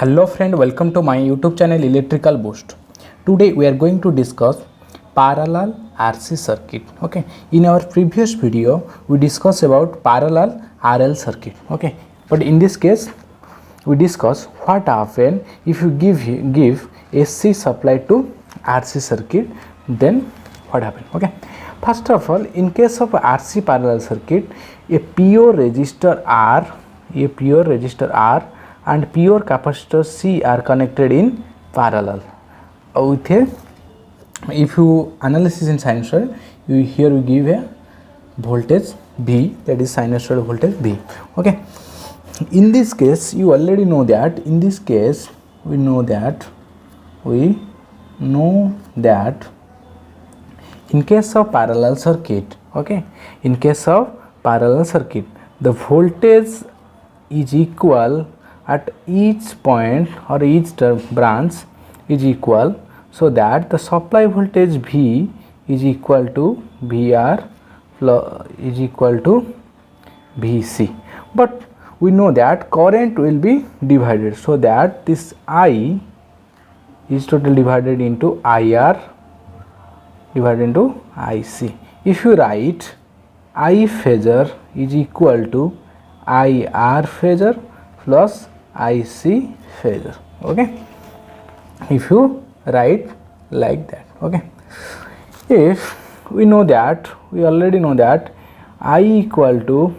Hello friend, welcome to my YouTube channel Electrical Boost. Today we are going to discuss parallel RC circuit. Okay, in our previous video we discussed about parallel RL circuit. Okay, but in this case we discuss what happen if you give AC supply to RC circuit, then what happen. Okay, first of all, in case of RC parallel circuit, a pure resistor R and pure capacitor C are connected in parallel with a, if you analysis in sinusoid, here we give a voltage V, that is sinusoidal voltage V. Okay, in this case you already know that, in this case we know that in case of parallel circuit, okay, in case of parallel circuit, the voltage is equal at each point or each branch is equal, so that the supply voltage V is equal to VR is equal to VC. But we know that current will be divided, so that this I is totally divided into IR divided into IC. If you write I phasor is equal to IR phasor plus IC phasor. Okay, if you write like that. Okay, if we know that, we already know that I equal to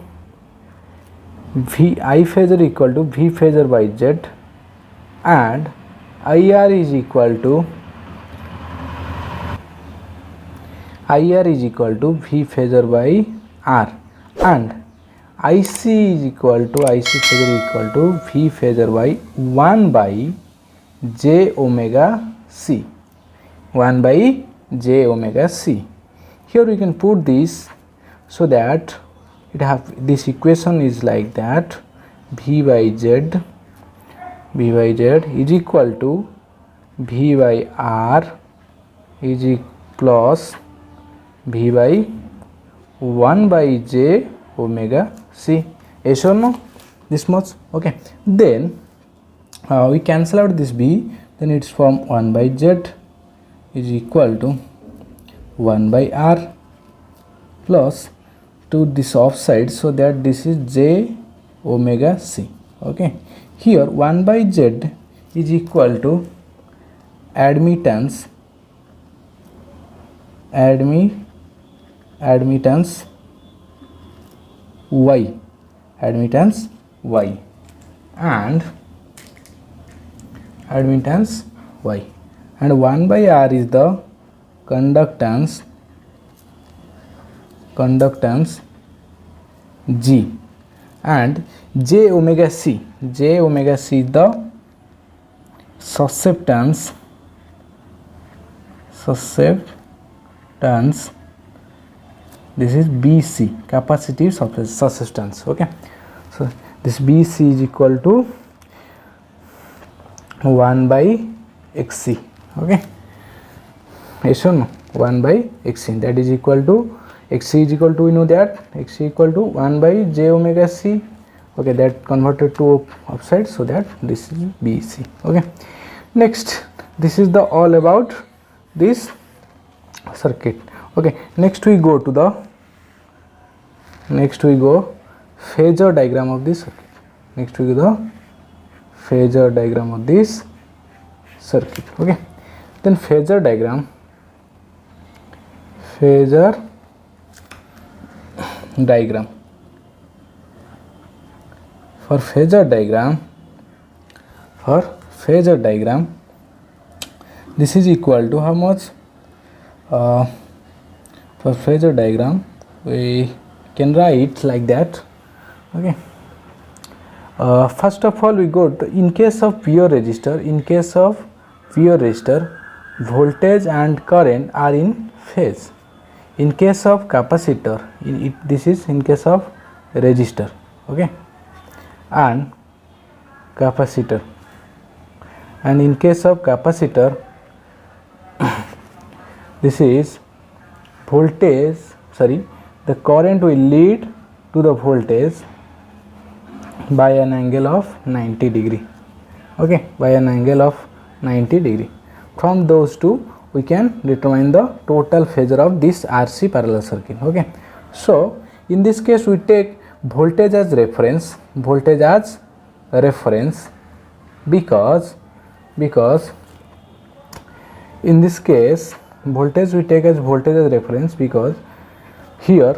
I phasor equal to V phasor by Z, and IR is equal to V phasor by R, and IC is equal to IC phasor equal to V phasor by 1 by J omega C, 1 by J omega C. Here we can put this, so that it have this equation is like that: V by Z is equal to V by R is plus V by 1 by J omega C. Yes or no? This much. Okay, then we cancel out this B, then it's from 1 by Z is equal to 1 by R plus to this offside, so that this is J omega C. Okay, here 1 by Z is equal to admittance Y, and 1 by R is the conductance G, and J omega C is the susceptance this is BC, capacitive susceptance. Okay, so this BC is equal to 1 by XC. Okay, yes or no? 1 by XC, that is equal to XC is equal to, we know that XC equal to 1 by J omega C. Okay, that converted to upside, so that this is BC. Okay, next, this is the all about this circuit. Okay, next we go phasor diagram of this circuit. Okay, then phasor diagram for phasor diagram this is equal to how much? For phasor diagram we can write like that. Okay, first of all we go to, in case of pure resistor, voltage and current are in phase. In case of capacitor, this is in case of resistor. Okay, and capacitor, and in case of capacitor this is voltage, the current will lead to the voltage by an angle of 90 degree. okay, by an angle of 90 degree. From those two we can determine the total phasor of this RC parallel circuit. Okay, so in this case we take voltage as reference, because in this case voltage we take as voltage as reference because here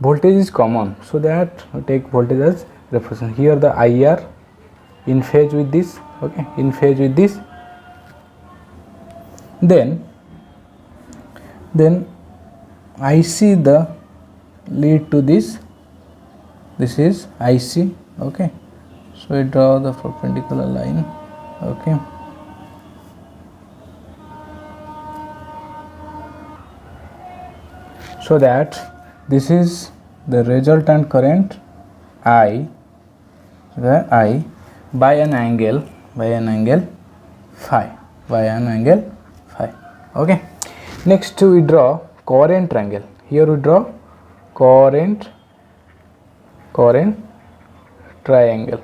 voltage is common, so that we take voltage as reference. Here the IR in phase with this, okay, in phase with this. Then IC the lead to this is IC, okay. So we draw the perpendicular line, okay. So that this is the resultant current I by an angle phi, okay. Next we draw coherent triangle. Here we draw coherent triangle.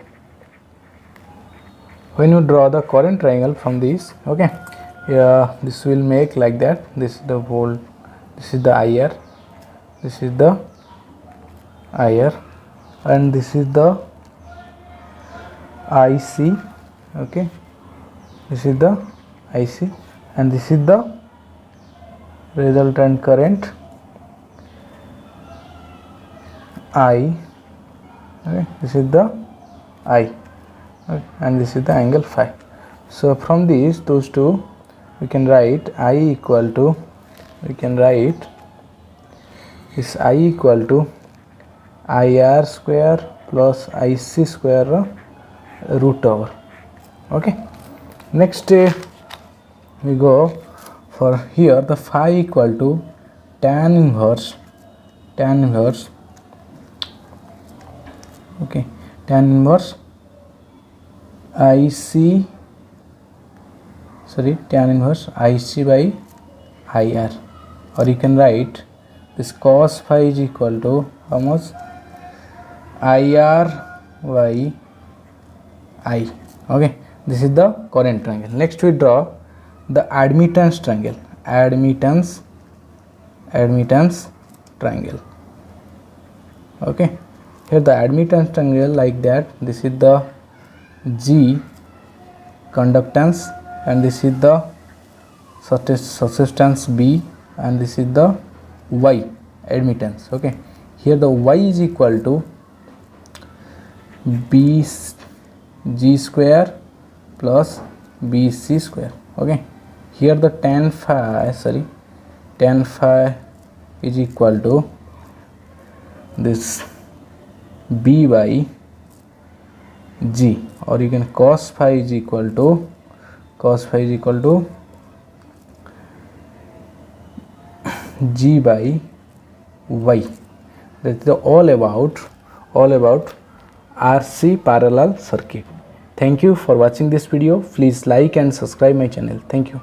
When you draw the coherent triangle from this, okay, this will make like that. This is the volt, this is the IR, this is the IR, and this is the IC, okay, this is the IC, and this is the resultant current I, okay, this is the I, okay, and this is the angle phi. So from those two we can write I equal to, is I equal to IR square plus IC square root over, okay. Next we go for here the phi equal to tan inverse, okay, tan inverse IC, tan inverse IC by IR, or you can write this cos phi is equal to how much, IR by I, okay. This is the coherent triangle. Next we draw the admittance triangle, okay. Here the admittance triangle like that. This is the G conductance, and this is the subsistence B, and this is the Y admittance, okay. Here the Y is equal to BG square plus BC square, okay. Here the tan phi is equal to this B by G, or you can cos phi is equal to G by Y. That is all about RC parallel circuit. Thank you for watching this video. Please like and subscribe my channel. Thank you.